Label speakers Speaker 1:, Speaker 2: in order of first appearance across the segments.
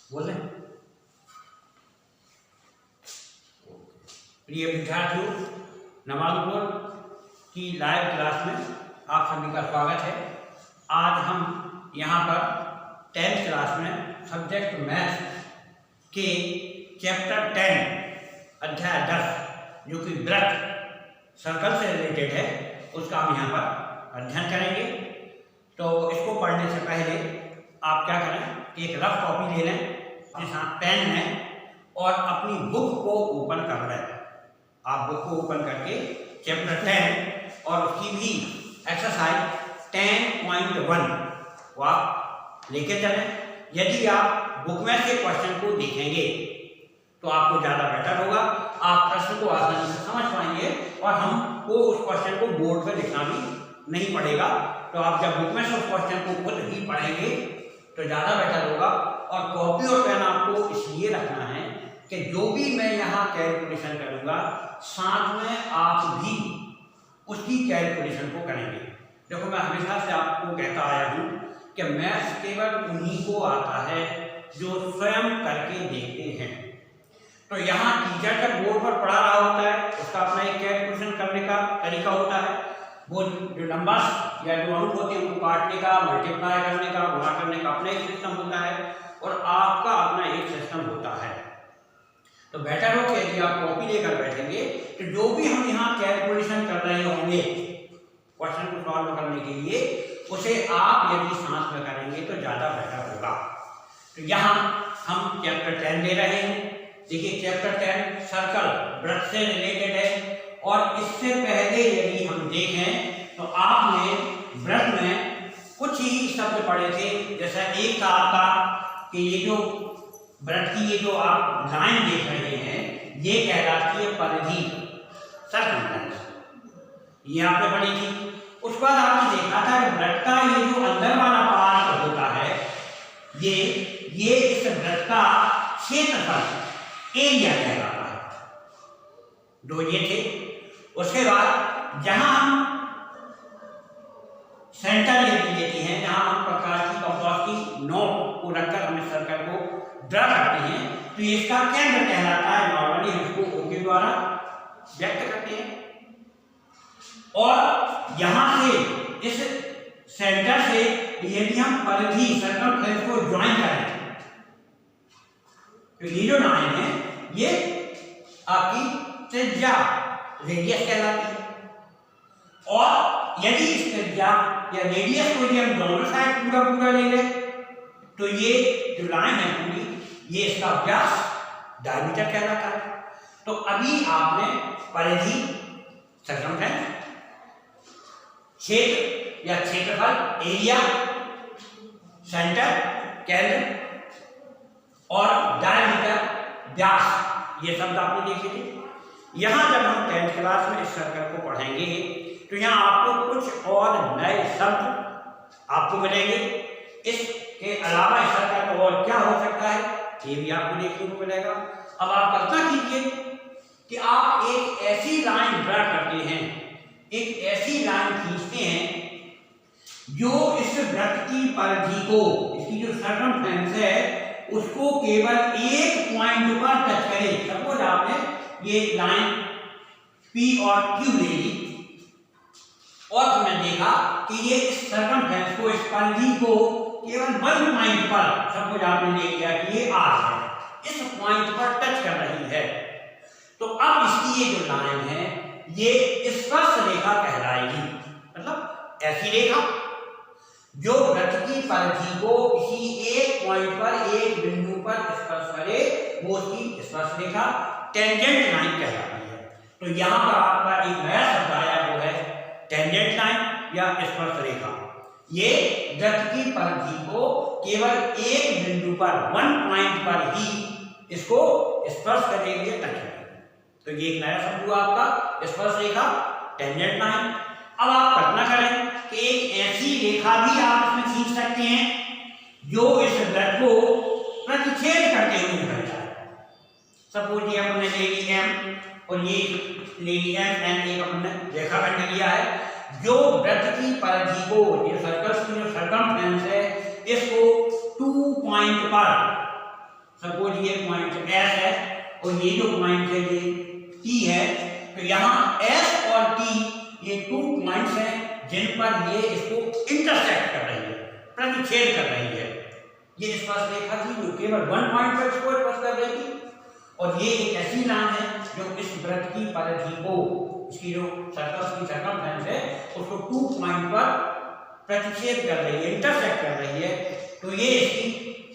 Speaker 1: बोल रहे प्रिय विद्यार्थियों, नवांकुर की लाइव क्लास में आप सभी का स्वागत है। आज हम यहाँ पर 10th क्लास में सब्जेक्ट मैथ के चैप्टर 10 अध्याय 10 जो कि वृत्त सर्कल से रिलेटेड है उसका हम यहाँ पर अध्ययन करेंगे। तो इसको पढ़ने से पहले आप क्या करें, एक रफ कॉपी ले लें अपने साथ पेन में और अपनी बुक को ओपन कर लें। आप बुक को ओपन करके चैप्टर 10 और उसकी भी एक्सरसाइज 10.1 को आप लेके चलें। यदि आप बुक में से क्वेश्चन को देखेंगे तो आपको ज़्यादा बेटर होगा, आप प्रश्न को आसानी से समझ पाएंगे और हमको उस क्वेश्चन को बोर्ड पर लिखना भी नहीं पड़ेगा। तो आप जब बुक में से उस क्वेश्चन को खुद ही पढ़ेंगे तो ज़्यादा बेटर होगा। और कॉपी और पेन आपको इसलिए रखना है कि जो भी मैं यहाँ कैलकुलेशन करूँगा साथ में आप भी उसकी कैलकुलेशन को करेंगे। देखो, मैं हमेशा से आपको कहता आया हूँ कि मैथ्स केवल उन्हीं को आता है जो स्वयं करके देखते हैं। तो यहाँ टीचर जब बोर्ड पर पढ़ा रहा होता है उसका अपना एक कैलकुलेशन करने का तरीका होता है। वो जो नंबर्स या जो अंक होते हैं उनको काटने का, मल्टीप्लाई करने का, गुणा करने का अपना एक सिस्टम होता है और आपका अपना एक सिस्टम होता है। तो बेटर हो कि यदि आप कॉपी लेकर बैठेंगे तो जो भी हम यहाँ कैलकुलेशन कर रहे होंगे क्वेश्चन को सॉल्व करने के लिए, उसे आप यदि साथ में करेंगे तो ज़्यादा बेटर होगा। तो यहाँ हम चैप्टर 10 ले रहे हैं। देखिए, चैप्टर 10 सर्कल वृत्त से रिलेटेड है और इससे पहले यदि हम देखें तो आपने वृत्त में कुछ ही शब्द पढ़े थे। जैसा एक था आपका कि ये जो वृत्त की ये जो आप लाइन देख रहे हैं ये कहलाती है परिधि, सर्कमफ्रेंस, ये आपने पढ़ी थी। उसके बाद आपने देखा था कि वृत्त का ये जो अंदर वाला पार्ट होता है ये इस वृत्त का क्षेत्रफल एरिया कहलाता है। दो ये थे। उसके बाद जहां हम सेंटर लेते हैं, जहां हम प्रकार की कंपास की नोक को रखकर हम इस सर्कल को ड्रा करते हैं, तो इसका केंद्र कहलाता है। नॉर्मली हम इसको ओ के द्वारा व्यक्त करते हैं। और यहां से इस सेंटर से यदि हम परिधि सर्कमफ्रेंस को ज्वाइन करें तो ये जो लाइन है ये आपकी त्रिज्या रेडियस कहलाती है। और यदि इस त्रिज्या या रेडियस को यदि हम दोनों साइड पूरा ले लें तो ये जो लाइन है पूरी, ये इसका व्यास डायमीटर कहलाता है। तो अभी आपने परिधि, सर्कमफ्रेंस, क्षेत्र या क्षेत्रफल, एरिया, सेंटर, केंद्र और डायमीटर, व्यास, ये शब्द आपने देखे थे। यहाँ जब हम 10th क्लास में इस सर्कल को पढ़ेंगे तो यहाँ आपको कुछ और नए शब्द आपको मिलेंगे। इसके अलावा इस सर्कल को और क्या हो सकता है ये भी आपको देखने को मिलेगा। अब आप कल्पना कीजिए कि आप एक ऐसी लाइन ड्रा करते हैं, एक ऐसी लाइन खींचते हैं जो इस वृत्त की परिधि को, इसकी जो सर्कमफ्रेंस है उसको केवल एक पॉइंट पर टच करे। सपोज आपने ये लाइन P और Q ले ली और हमने देखा कि ये इस सर्कमफ्रेंस को, इस परिधि को केवल 1 पॉइंट पर, सपोज आपने ले लिया कि ये R है, इस पॉइंट पर टच कर रही है। तो अब इसकी ये जो लाइन है ये स्पर्श रेखा कहलाएगी। मतलब ऐसी रेखा जो वृत्त की परिधि को किसी एक पॉइंट पर, एक बिंदु पर स्पर्श करे, वो उसकी स्पर्श रेखा टेंजेंट लाइन कहलाती है। तो यहाँ पर आपका एक नया शब्द आया, वो है टेंजेंट लाइन या स्पर्श रेखा। ये वृत्त की परिधि को केवल एक बिंदु पर, 1 पॉइंट पर ही इसको स्पर्श करेगी, टच करेगी। तो ये एक नया शब्द हुआ आपका स्पर्श रेखा, टेंजेंट लाइन। अब आप कल्पना करें कि एक ऐसी रेखा भी आप इसमें खींच सकते हैं जो इस वृत्त को प्रतिच्छेद करते हुए निकल जाए। सपोज ये हमने ले ली M और ये ले ली M, एक हमने रेखाखंड लिया है जो वृत्त की परिधि को, ये सर्कल की जो सर्कमफ्रेंस है, इसको 2 पॉइंट पर सपोज ये पॉइंट एस है और ये जो पॉइंट है ये टी है, तो यहाँ एस और टी ये 2 पॉइंट्स हैं जिन पर ये इसको इंटरसेक्ट कर रही है, प्रतिच्छेद कर रही है। ये स्पर्शरेखा थी जो केवल 1 पॉइंट पर इसको स्पर्श कर रही थी, और ये एक ऐसी लाइन है जो इस वृत्त की परिधि को, इसकी जो सर्कल की सर्कमफ्रेंस है उसको 2 पॉइंट पर प्रतिच्छेद कर रही है, इंटरसेक्ट कर रही है। तो ये इसकी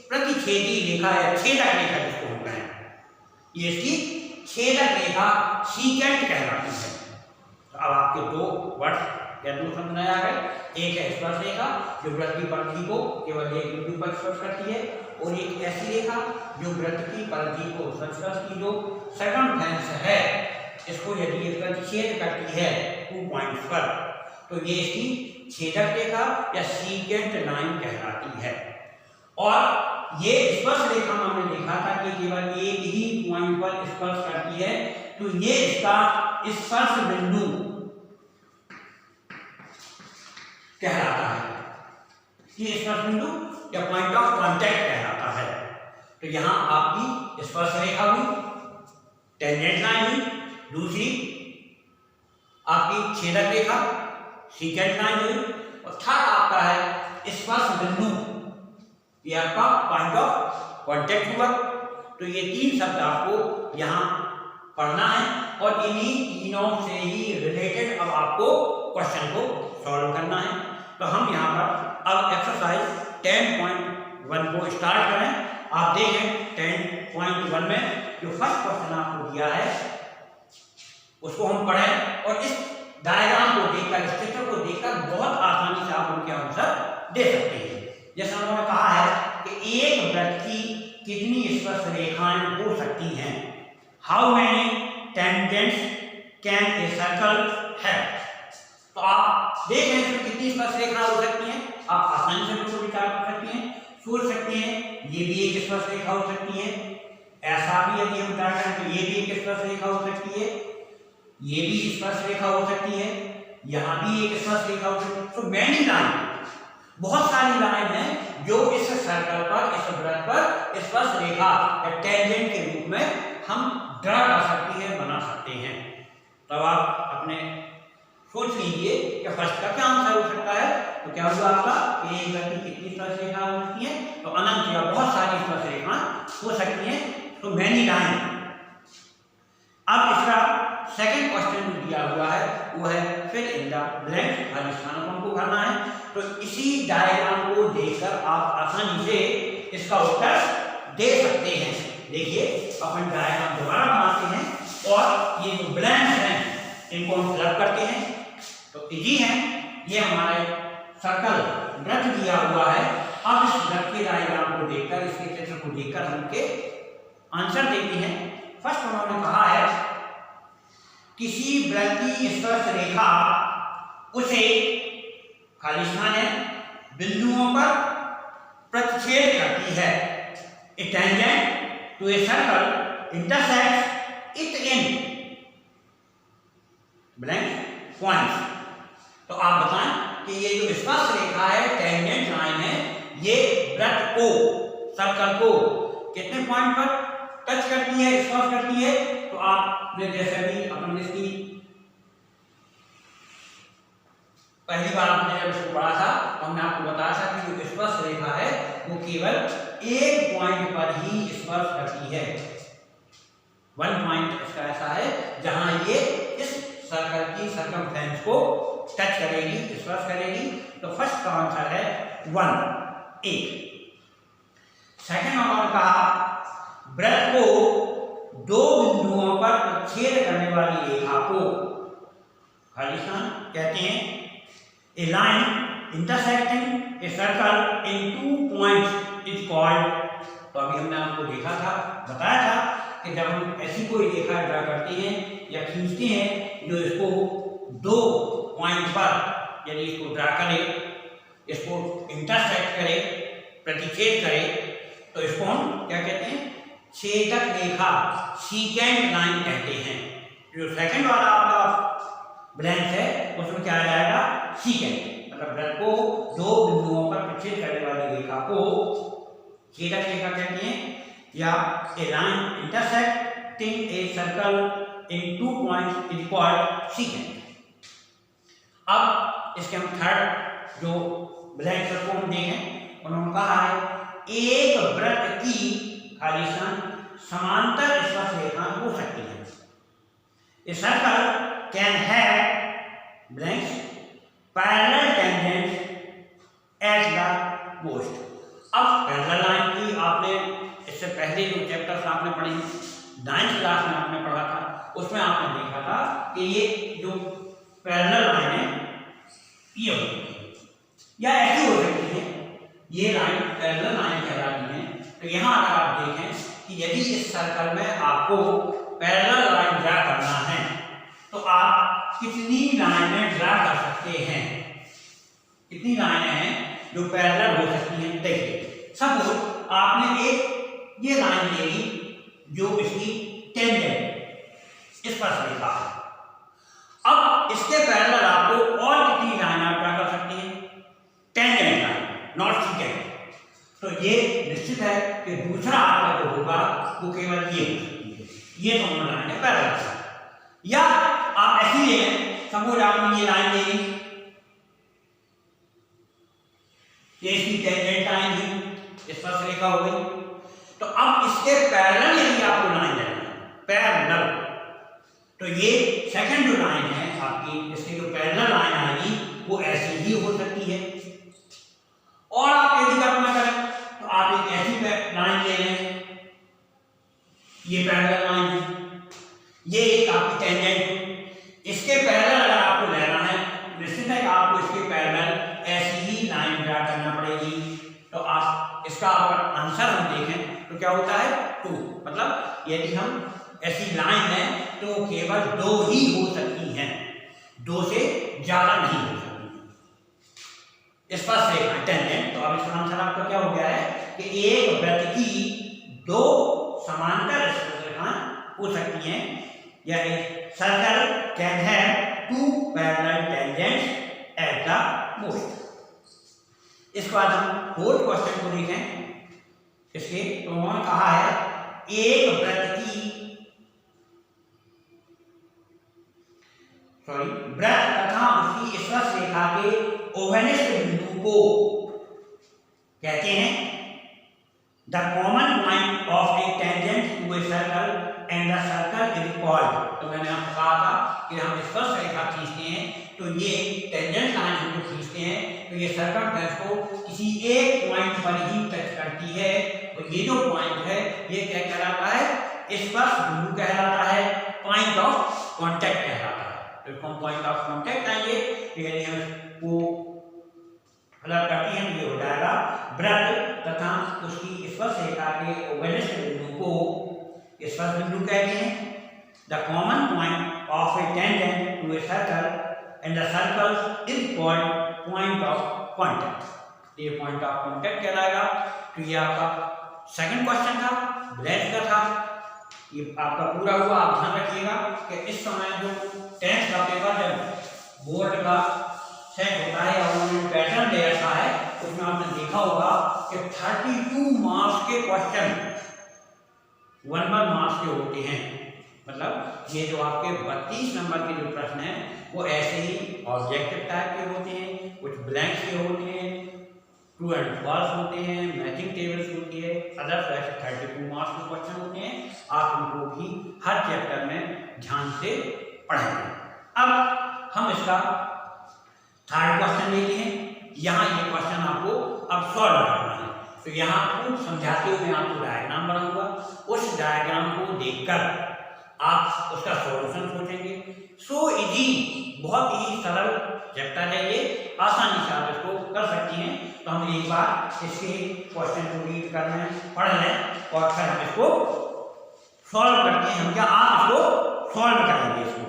Speaker 1: प्रतिच्छेदी रेखा है, छेदक रेखा जिसको हम कहें, ये इसकी छेदक रेखा सीकेंट कहलाती है। तो अब आपके 2 वर्ड या 2 समझ आ गए। एक है स्पर्श रेखा जो वृत्त की परिधि को केवल एक बिंदु पर स्पर्श करती है, और एक ऐसी रेखा जो वृत्त की परिधि को, सर्कल की जो सर्कमफ्रेंस है, इसको यदि ये प्रतिच्छेद करती है 2 पॉइंट्स पर, तो ये इसकी छेदक रेखा या सीकेंट लाइन कहलाती है। और ये स्पर्श रेखा में हमने देखा था कि केवल एक ही पॉइंट पर स्पर्श करती है, तो ये इसका स्पर्श बिंदु कहलाता है, ये स्पर्श बिंदु या पॉइंट ऑफ कांटेक्ट कहलाता है। तो यहाँ आपकी स्पर्श रेखा हुई, टेंजेंट लाइन हुई, दूसरी आपकी छेदक रेखा सीकेंट लाइन हुई, और थर्ड आपका है स्पर्श बिंदु, ये आपका पॉइंट ऑफ कांटेक्ट हुआ। तो ये 3 शब्द आपको यहाँ पढ़ना है, और इन्हीं तीनों से ही रिलेटेड अब आपको क्वेश्चन को सॉल्व करना है। तो हम यहाँ पर अब एक्सरसाइज 10.1 को स्टार्ट करें। आप देखें 10.1 में जो फर्स्ट क्वेश्चन आपको दिया है उसको हम पढ़ें, और इस डायग्राम को देखकर, इस चित्र को देखकर बहुत आसानी से आप उनके आंसर दे सकते हैं। जैसा उन्होंने कहा है कि एक वृत्त की कितनी स्पर्श रेखाएं हो सकती हैं, how many tangents can a circle have. तो आप देख रहे हैं कितनी स्पर्श रेखा हो सकती हैं, आप आसानी से उसको विचार कर सकती हैं, सोच सकते हैं ये भी एक स्पर्श रेखा हो सकती है, ऐसा भी यदि हम विचार करें तो ये भी एक स्पर्श रेखा हो सकती है, ये भी स्पर्श रेखा हो सकती है, यहाँ भी एक स्पर्श रेखा हो सकती है। तो मैनी लाइन, बहुत सारी लाइन है जो इस सर्कल पर, इस वृत्त पर स्पर्श रेखा या टेंजेंट के रूप में हम ड्रा कर सकते हैं, बना सकते हैं। तब आप अपने सोच लीजिए कि फर्स्ट का क्या आंसर हो सकता है। तो क्या हुआ आपका, एक वृत्त की कितनी स्पर्श रेखा हो सकती है, तो अनंत या बहुत सारी स्पर्श रेखा हो सकती हैं, तो मैनी लाइन। अब इसका सेकंड क्वेश्चन जो दिया हुआ है वो है फिल इन द ब्लैंक्स, खाली स्थानों को हमको भरना है। तो इसी डायग्राम को देखकर आप आसानी से इसका उत्तर दे सकते हैं। देखिए अपन डायग्राम दोबारा बनाते हैं और ये जो ब्लैंक्स हैं इनको हम फिलअप करते हैं। तो इजी है, ये हमारे सर्कल वृत्त दिया हुआ है। अब इस वृत्त के डायग्राम को देखकर, इसके चित्र को देखकर हम उनके आंसर देते हैं। फर्स्ट उन्होंने कहा है किसी वृत्त की स्पर्श रेखा उसे, खाली स्थान है, बिंदुओं पर प्रतिच्छेद करती है। A tangent to a circle intersects it in blank points. तो आप बताएं कि ये जो स्पर्श रेखा है, टेंजेंट लाइन है, ये वृत्त को, सर्कल को कितने पॉइंट पर टच करती है, स्पर्श करती है। तो आपने जैसे भी अपन इसकी पहली बार आपने जब इसको पढ़ा था तो हमने आपको बताया था कि जो स्पर्श रेखा है वो केवल एक पॉइंट पर ही स्पर्श करती है। 1 पॉइंट इसका ऐसा है जहां ये इस सर्कल की सर्कमफ्रेंस को टच करेगी, स्पर्श करेगी। तो फर्स्ट का आंसर है 1, 1। सेकंड उन्होंने कहा वृत्त को 2 बिंदुओं पर छेद करने वाली रेखा को खाली स्थान कहते हैं। A line intersecting a circle in 2 points is called. तो अभी हमने आपको देखा था, बताया था कि जब हम ऐसी कोई रेखा ड्रा करते हैं या खींचते हैं जो इसको 2 पॉइंट पर, यदि इसको ड्रा करे, इसको इंटरसेक्ट करे, प्रतिच्छेद करे, तो इसको हम क्या कहते हैं, छेदक रेखा, सीकेंट लाइन कहते हैं। जो सेकंड वाला आपका ब्लैंक है उसमें क्या आ जाएगा, सीकेंट। मतलब वृत्त को 2 बिंदुओं पर प्रतिच्छेद करने वाली रेखा को छेदक रेखा कहते हैं। या a line intersecting a circle in 2 points is called secant. अब इसके हम थर्ड जो ब्लैंक सर्कल को देखें, उन्होंने कहा है एक वृत्त की खालीसन समांतर स्पर्शरेखा हो सकती है। A circle can have blanks parallel tangents at the most. अब पैरेलल लाइन की आपने इससे पहले जो चैप्टर्स आपने पढ़े 9th क्लास में आपने पढ़ा था, उसमें आपने देखा था कि ये जो पैरेलल लाइन है ये होती है या ऐसी हो सकती है, ये लाइन पैरेलल लाइन कहलाती है। तो यहाँ अगर आप देखें कि यदि इस सर्कल में आपको पैरेलल लाइन ड्रा करना है तो आप कितनी लाइनें ड्रा कर सकते हैं, कितनी लाइनें हैं जो पैरेलल हो सकती हैं। देखिए सपोज आपने एक ये लाइन ले ली जो इसकी टेंजेंट इस पर रेखा है। अब इसके पैरेलल आपको और कितनी लाइन आप ड्रा कर सकते हैं, टेंजेंट लाइन, नॉट सीकेंट। तो ये निश्चित है कि दूसरा आपका जो होगा वो केवल ये हो सकती है, ये दोनों लाइनें पैरेलल हैं। या आप ऐसी ले लें, सपोज आपने ये लाइन ले ली, ये इसकी टेंजेंट लाइन थी, इस पर रेखा हो गई। तो अब इसके पैरेलल यदि आपको लाइन लेना है, पैरेलल, तो ये सेकंड जो लाइन है आपकी, इसकी जो पैरेलल लाइन आएगी वो ऐसी ही हो सकती है। और आप यदि कल्पना करें तो आप एक ऐसी लाइन ले लें, ये पैरेलल लाइन है, ये एक आपकी टेंजेंट है, इसके पैरेलल अगर आपको लेना है निश्चित है कि आपको इसके पैरेलल ऐसी ही लाइन ड्रा करना पड़ेगी। तो आप इसका अगर आंसर हम देखें तो क्या होता है 2, मतलब यदि हम ऐसी लाइन है तो केवल 2 ही हो सकती हैं, 2 से ज्यादा नहीं हो सकती इस पर से टेंजेंट। तो अब इसका आंसर आपका क्या हो गया है कि एक वृत्त की 2 समांतर स्पर्शरेखाएं हो सकती हैं, या एक circle can have 2 parallel tangents at the most. इसके बाद हम फोर्थ क्वेश्चन को देखें। इसके तो उन्होंने कहा है एक वृत्त तथा उसकी स्पर्श रेखा के ओवेनिस्ट बिंदु को कहते हैं the common point of a tangent to a circle and the circle is called. तो मैंने आपको कहा था कि हम स्पर्श रेखा खींचते हैं तो ये टेंजेंट लाइन हम जो खींचते हैं तो ये सर्कल को किसी एक पॉइंट पर ही टच करती है, और ये जो पॉइंट है ये क्या कहलाता है, स्पर्श बिंदु कहलाता है, पॉइंट ऑफ कांटेक्ट कहलाता है। तो हम पॉइंट ऑफ कांटेक्ट आएंगे, यानी हम वो अलग करते हैं, ये हो जाएगा वृत्त तथा उसकी स्पर्श रेखा के ओवेनिस्ट बिंदु को स्पर्श बिंदु कहते हैं। The common point of a tangent to a circle and the circle is called point of contact. ये पॉइंट ऑफ कांटेक्ट कहलाएगा। तो ये आपका सेकंड क्वेश्चन था, ब्लैंक का था, ये आपका पूरा हुआ। आप ध्यान रखिएगा कि इस समय जो 10th का पेपर जब बोर्ड का सेट होता है और उन्होंने पैटर्न दे रखा है, उसमें आपने देखा होगा कि 32 मार्क्स के क्वेश्चन 1 मार्क्स के होते हैं। मतलब ये जो आपके 32 नंबर के जो प्रश्न हैं वो ऐसे ही ऑब्जेक्टिव टाइप के होते हैं, कुछ ब्लैंक्स के होते हैं, ट्रू एंड फॉल्स होते हैं, मैचिंग टेबल्स होती है, अदर ऐसे 32 मार्क्स के क्वेश्चन होते हैं। आप उनको भी हर चैप्टर में ध्यान से पढ़ेंगे। अब हम इसका थर्ड क्वेश्चन लेते हैं। यहाँ ये क्वेश्चन आपको अब सॉल्व करना है। तो यहाँ आपको समझाते हुए मैं आपको डायग्राम बनाऊंगा, उस डायग्राम को देखकर आप उसका सॉल्यूशन सोचेंगे। सो इजी, बहुत ही सरल चैप्टर है ये, आसानी से आप इसको कर सकती हैं। तो हम एक बार इसके क्वेश्चन को रीड कर लें, पढ़ लें और फिर हम इसको सॉल्व करते हैं। हम क्या आप इसको सॉल्व करेंगे इसको।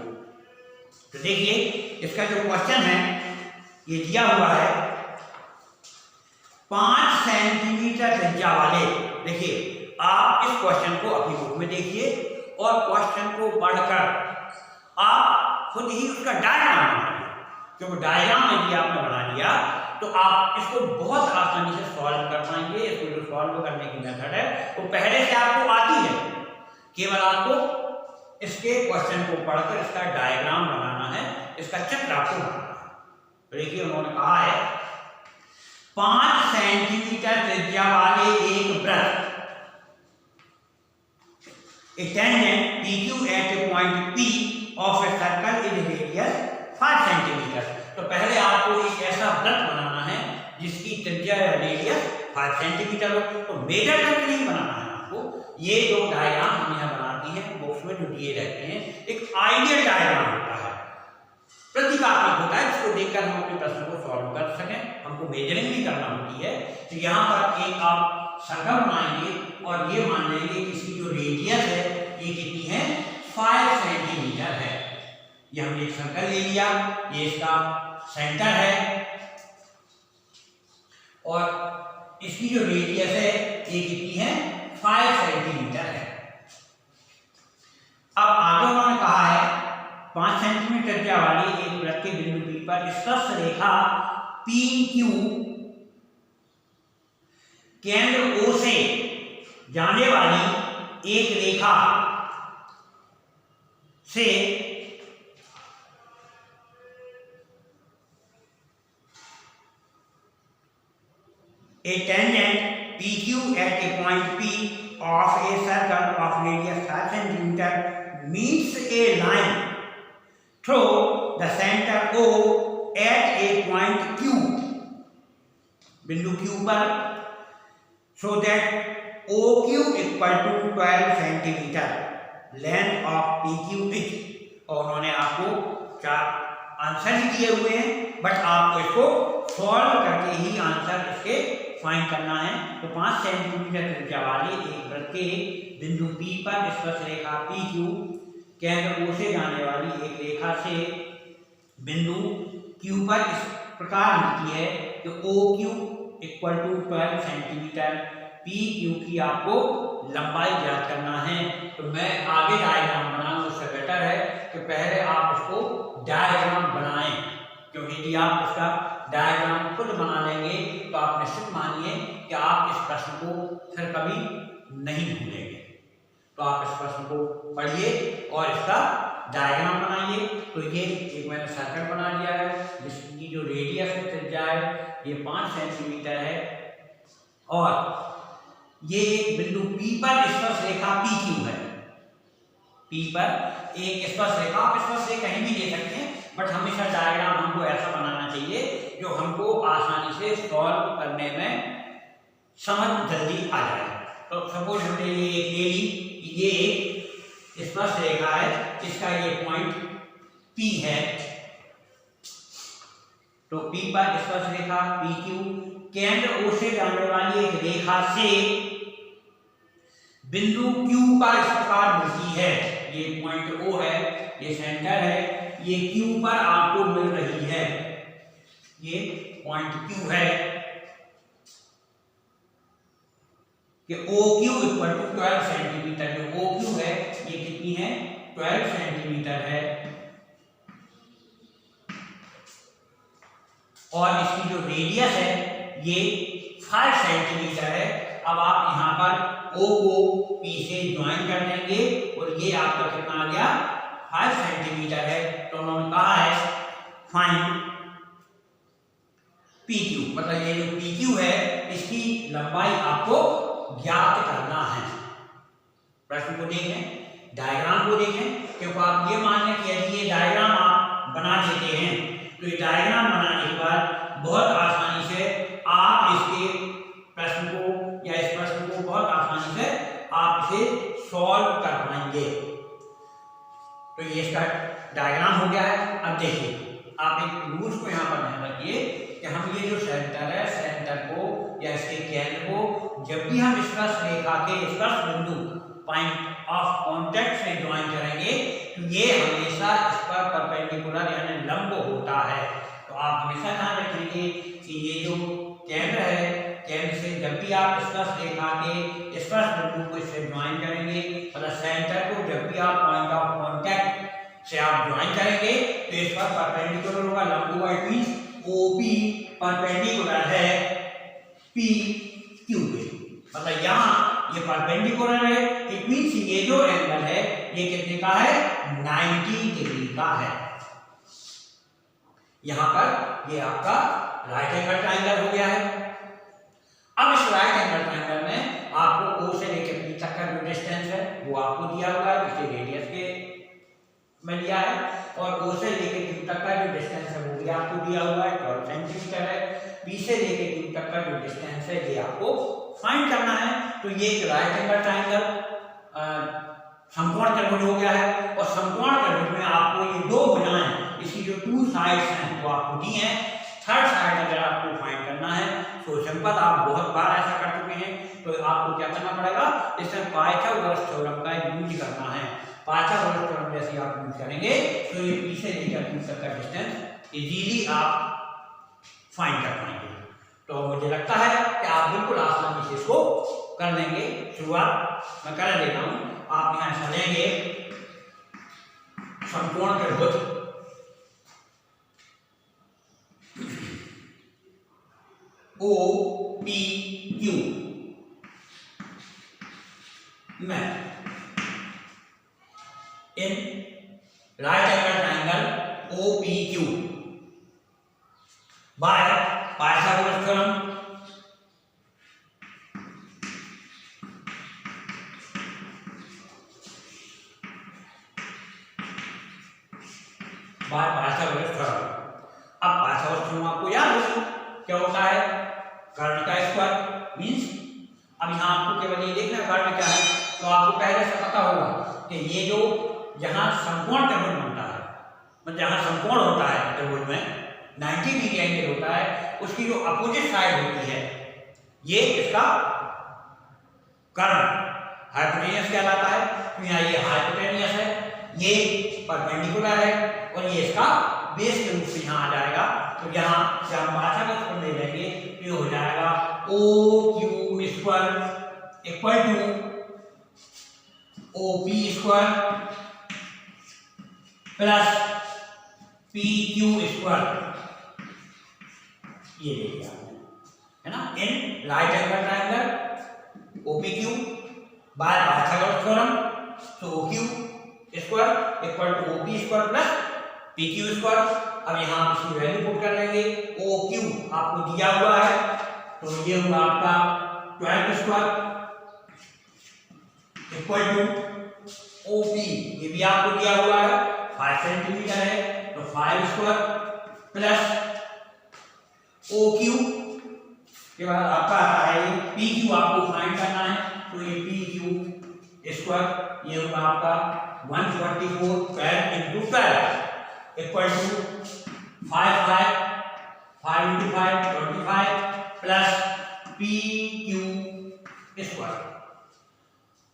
Speaker 1: तो देखिए इसका जो क्वेश्चन है ये दिया हुआ है 5 सेंटीमीटर त्रिज्या वाले। देखिए आप इस क्वेश्चन को अपनी बुक में देखिए और क्वेश्चन को पढ़कर आप खुद ही उसका डायग्राम बनाइए, क्योंकि डायग्राम यदि आपने बना लिया तो आप इसको बहुत आसानी से सॉल्व कर पाएंगे। इसको जो सॉल्व करने की मेथड है वो पहले से आपको केवल आपको इसके क्वेश्चन को पढ़कर इसका डायग्राम बनाना है, इसका चित्र आपको बनाना है। तो देखिए उन्होंने कहा है 5 सेंटीमीटर त्रिज्या वाले एक वृत्त, a tangent PQ at a point P of a circle is radius 5 centimetre. तो पहले आपको एक ऐसा वृत्त बनाना है जिसकी त्रिज्या या रेडियस 5 सेंटीमीटर हो। तो मेजर करके नहीं बनाना है आपको, ये जो डायग्राम हम यहाँ बनाती है बॉक्स में जो दिए रहते हैं, एक आइडियल डायग्राम होता है, प्रतीकात्मक होता है, जिसको देखकर हम अपने प्रश्न को सॉल्व कर सकें, हमको मेजरिंग भी करना होती है। तो यहाँ पर एक आप सर्कल बनाएंगे और ये मान लेंगे कि इसकी जो रेडियस है ये कितनी है, 5 सेंटीमीटर है। ये हमने एक सर्कल ले लिया, ये इसका सेंटर है और इसकी जो रेडियस है ये कितनी है, 5 सेंटीमीटर है। अब आगे उन्होंने कहा है 5 सेंटीमीटर त्रिज्या वाली एक वृत्त के बिंदु P पर स्पर्श रेखा PQ केंद्र O से जाने वाली एक रेखा से a tangent PQ at a point P of a circle of radius 5 cm meets a line through the center O at a point Q, बिंदु Q पर, so that OQ equal to 12 cm length of PQ is। और उन्होंने आपको 4 answer ही दिए हुए हैं, but आपको इसको सॉल्व करके ही आंसर इसके फाइंड करना है। तो 5 सेंटीमीटर त्रिज्या वाली एक वृत्त के बिंदु P पर स्पर्श रेखा PQ केंद्र O से जाने वाली एक रेखा से बिंदु Q पर इस प्रकार मिलती है कि OQ equal to 12 centimetre, PQ की आपको लंबाई ज्ञात करना है। तो मैं आगे डायग्राम बनाऊं उससे बेटर है कि पहले आप इसको डायग्राम बनाएं, क्योंकि यदि आप इसका डायग्राम खुद बना लेंगे तो आप निश्चित मानिए कि आप इस प्रश्न को फिर कभी नहीं भूलेंगे। तो आप इस प्रश्न को पढ़िए और इसका डायग्राम बनाइए। तो ये एक मैंने सर्कल बना लिया है जिसकी जो रेडियस है, त्रिज्या है, ये 5 सेंटीमीटर है और ये एक बिंदु P पर स्पर्श रेखा PQ है। P पर एक स्पर्श रेखा, आप स्पर्श रेखा कहीं भी ले सकते हैं, बट हमेशा डायग्राम हमको ऐसा बनाना चाहिए जो हमको आसानी से सॉल्व करने में समझ जल्दी आ जाए। तो सपोज हमने ये एक ले ली, ये एक स्पर्श रेखा है, इसका ये पॉइंट P है। तो P पर स्पर्श रेखा PQ केंद्र O से जाने वाली एक रेखा से बिंदु Q पर इस प्रकार मिलती है। ये पॉइंट O है, ये सेंटर है, ये Q पर आपको मिल रही है, ये पॉइंट Q है कि OQ इक्वल टू 12 सेंटीमीटर। जो OQ है ये कितनी है, 12 सेंटीमीटर है और इसकी जो रेडियस है ये 5 सेंटीमीटर है। अब आप यहाँ पर O को P से ज्वाइन कर देंगे और ये आपका कितना आ गया, 5 सेंटीमीटर है। तो उन्होंने कहा है फाइंड PQ, मतलब ये जो PQ है इसकी लंबाई आपको ज्ञात करना है। प्रश्न को देखें, डायग्राम को देखें, क्योंकि आप ये मान लें कि यदि ये डायग्राम आप बना देते हैं तो ये डायग्राम बनाने के बाद बहुत आसानी से आप इसके प्रश्न को या इस प्रश्न को बहुत आसानी से आप इसे सॉल्व कर पाएंगे। तो ये इसका डायग्राम हो गया है। अब देखिए, आप एक रूल्स को यहाँ पर ध्यान रखिए कि हम ये जो सेंटर है, सेंटर को या इसके केंद्र को जब भी हम स्पर्श रेखा के स्पर्श बिंदु पॉइंट ऑफ कांटेक्ट से ज्वाइन करेंगे तो ये हमेशा इस पर परपेंडिकुलर यानी लंब होता है। तो आप हमेशा ध्यान रखेंगे कि ये जो केंद्र है, केंद्र से जब भी आप स्पर्श रेखा के स्पर्श बिंदु को इससे ज्वाइन करेंगे, मतलब सेंटर को जब भी आप पॉइंट ऑफ कांटेक्ट से आप ज्वाइन करेंगे तो इस पर परपेंडिकुलर होगा, लंब होगा। इट मींस OP परपेंडिकुलर है PQ के, मतलब यहाँ ये परपेंडिकुलर है, इट मींस ये जो एंगल है ये कितने का है, 90 डिग्री का है। यहां पर ये आपका राइट एंगल ट्रायंगल हो गया है। अब इस राइट एंगल ट्रायंगल में आपको O से लेकर P तक का जो डिस्टेंस है वो आपको दिया हुआ है, इसे रेडियस के में लिया है, और O से लेकर Q तक का जो डिस्टेंस है वो भी आपको दिया हुआ है, 12 सेंटीमीटर है। P से लेकर Q तक का जो डिस्टेंस है ये आपको फाइंड करना है। तो ये एक राइट एंगल ट्रायंगल समकोण त्रिभुज हो गया है, और समकोण त्रिभुज में आपको ये दो भुजाएं, इसकी जो टू साइड्स हैं वो आपको दी हैं। थर्ड साइड अगर आपको फाइंड करना है तो सिंपल, आप बहुत बार ऐसा कर चुके हैं, तो आपको क्या करना पड़ेगा, इसमें पाइथागोरस थ्योरम का यूज करना है। पाइथागोरस थ्योरम जैसे आप यूज करेंगे तो ये P से लेकर Q तक का डिस्टेंस इजीली आप फाइंड कर पाएंगे। तो मुझे लगता है कि आप बिल्कुल आसानी से इसको कर लेंगे। शुरुआत मैं कर देता हूं। आप यहां चलेंगे समकोण त्रिभुज OPQ में इन right angle triangle OPQ by Pythagoras theorem by Pythagoras theorem. अब पाइथागोरस थ्योरम आपको याद है क्या होता है, कर्ण का स्क्वायर मींस, अब यहाँ आपको केवल ये देखना है कर्ण क्या है, तो आपको पहले से पता होगा कि ये जो जहाँ समकोण त्रिभुज बनता है, मतलब जहाँ समकोण होता है त्रिभुज में 90 डिग्री एंगल होता है, उसकी जो अपोजिट साइड होती है ये इसका कर्ण हाइपोटेनियस कहलाता है। तो यहाँ ये हाइपोटेनियस है, ये परपेंडिकुलर है, और ये इसका बेस के रूप में यहाँ आ जाएगा। तो यहाँ से हम पाइथागोरस को ले लेंगे तो ये हो जाएगा OQ square equal to OP square plus PQ square. ये देखिए है ना, in right angle triangle OPQ by Pythagoras theorem, तो OQ square equal to OP square plus PQ square. अब यहाँ आप इसकी वैल्यू पुट कर लेंगे। OQ आपको दिया हुआ है, तो ये हुआ आपका 12 स्क्वायर इक्वल टू OP, ये भी आपको दिया हुआ है 5 सेंटीमीटर है, तो 5 स्क्वायर प्लस OQ के बाद आपका है PQ आपको फाइंड करना है, तो ये PQ स्क्वायर ये होगा आपका 144 12 into 12 equal to 5 into 5 25 plus PQ square.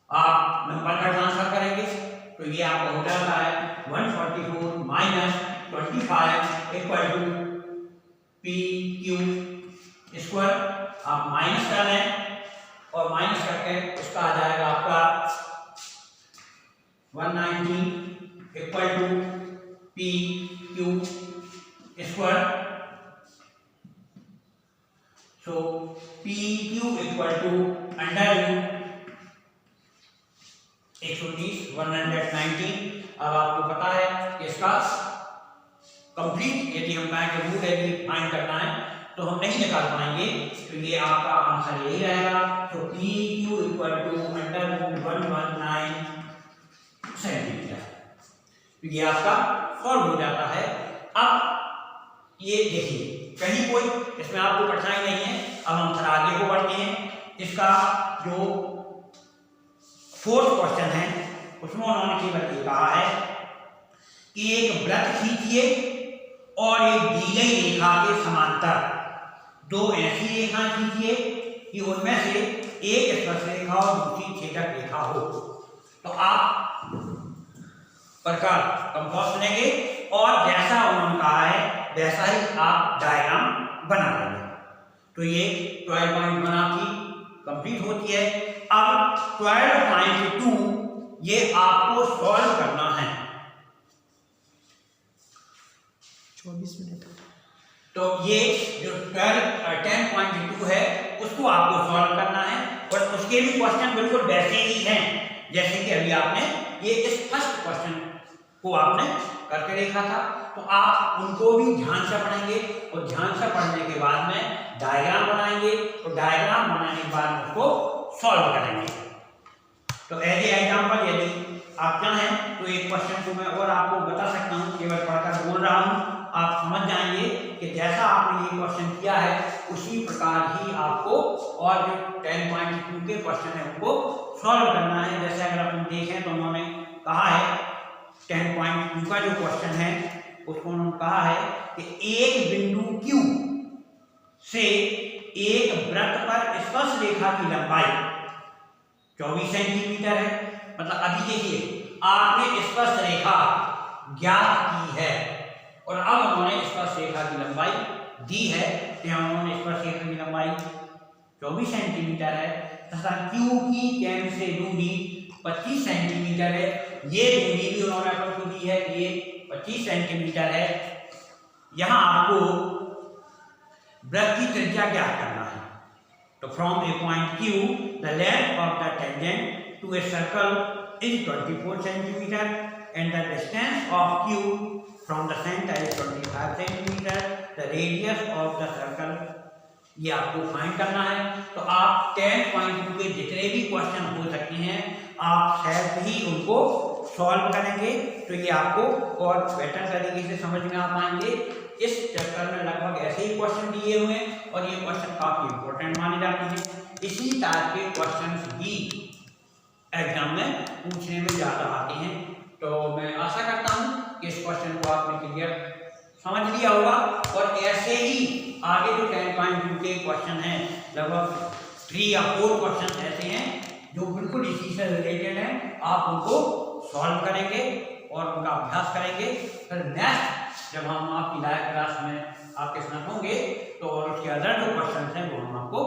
Speaker 1: आप नंबर का ट्रांसफर करेंगे तो ये आपका हो जाता है 144 minus 25 equal to PQ square. आप माइनस कर लें और माइनस करके उसका आ जाएगा आपका 119 equal to PQ square. So PQ equal to under root 119। अब आपको पता है कि इसका कंप्लीट यदि हम कहें रूट यदि फाइंड करना है तो हम नहीं निकाल पाएंगे, तो ये आपका आंसर यही रहेगा। तो PQ equal to under root 119 centimetre. तो ये आपका सॉल्व हो जाता है। अब ये देखिए कहीं कोई इसमें आपको कठिनाई नहीं है। अब हम थोड़ा आगे को बढ़ते हैं। इसका जो फोर्थ क्वेश्चन है उसमें उन्होंने केवल ये कहा है कि एक वृत्त खींचिए और एक दी गई रेखा के समांतर दो ऐसी रेखाएं खींचिए कि उनमें से एक स्पर्शरेखा और दूसरी छेदक रेखा हो। तो आप प्रकार कंपास लेंगे और जैसा उन्होंने कहा है वैसा ही आप डायग्राम बना लेंगे। तो ये 12 पॉइंट बना की कंप्लीट होती है। अब 12.2 ये आपको सॉल्व करना है
Speaker 2: 24 मिनट।
Speaker 1: तो ये जो 10.2 है उसको आपको सॉल्व करना है। और और उसके भी क्वेश्चन बिल्कुल वैसे ही हैं जैसे कि अभी आपने ये इस फर्स्ट क्वेश्चन को आपने करके देखा था। तो आप उनको भी ध्यान से पढ़ेंगे और ध्यान से पढ़ने के बाद में डायग्राम बनाएंगे और डायग्राम बनाने के बाद उसको सॉल्व करेंगे। तो एज ए एग्जाम्पल यदि आप चाहें तो एक क्वेश्चन को मैं और आपको बता सकता हूँ, केवल पढ़कर बोल रहा हूँ, आप समझ जाएंगे कि जैसा आपने ये क्वेश्चन किया है उसी प्रकार ही आपको और जो 10.2 के क्वेश्चन है उनको सॉल्व करना है। जैसे अगर अपन देखें तो उन्होंने कहा है 10.2 का जो क्वेश्चन है उसको उन्होंने कहा है कि एक बिंदु Q से एक वृत्त पर स्पर्श रेखा की लंबाई 24 सेंटीमीटर है। मतलब अभी देखिए आपने स्पर्श रेखा ज्ञात की है और अब उन्होंने स्पर्श रेखा की लंबाई दी है। यहाँ उन्होंने स्पर्श रेखा की लंबाई 24 सेंटीमीटर है तथा Q की केंद्र से दूरी 25 सेंटीमीटर है। ये दूरी भी उन्होंने अपन को दी है कि ये 25 सेंटीमीटर है। यहाँ आपको वृत्त की त्रिज्या ज्ञात करना है। तो from a point Q the length of the tangent to a circle is 24 centimetre and the distance of Q from the center is 25 centimeter. The radius of the circle ये आपको फाइंड करना है। तो आप 10.2 के जितने भी क्वेश्चन हो सकते हैं आप सेल्फ ही उनको सॉल्व करेंगे तो ये आपको और बेटर तरीके से समझ में आ पाएंगे। इस चैप्टर में लगभग ऐसे ही क्वेश्चन दिए हुए हैं और ये क्वेश्चन काफी इंपॉर्टेंट माने जाते हैं। इसी टाइप के क्वेश्चन ही एग्जाम में पूछने में ज्यादा आते हैं। तो मैं आशा करता हूँ कि इस क्वेश्चन को आपने क्लियर समझ लिया होगा और ऐसे ही आगे जो 10.2 के क्वेश्चन हैं लगभग 3 या 4 क्वेश्चन ऐसे हैं जो बिल्कुल इसी से रिलेटेड हैं। आप उनको सॉल्व करेंगे और उनका अभ्यास करेंगे। फिर नेक्स्ट जब हम आपकी लाइव क्लास में आपके साथ होंगे तो और उसके अदर जो क्वेश्चन हैं वो हम आपको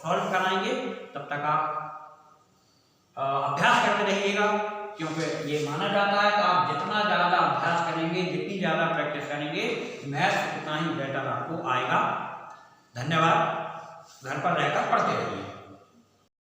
Speaker 1: सॉल्व कराएंगे। तब तक आप अभ्यास करते रहिएगा क्योंकि ये माना जाता है कि आप जितना ज़्यादा अभ्यास करेंगे, जितनी ज़्यादा प्रैक्टिस करेंगे, मैथ्स उतना ही बेटर आपको आएगा। धन्यवाद। घर पर रहकर पढ़ते रहिए।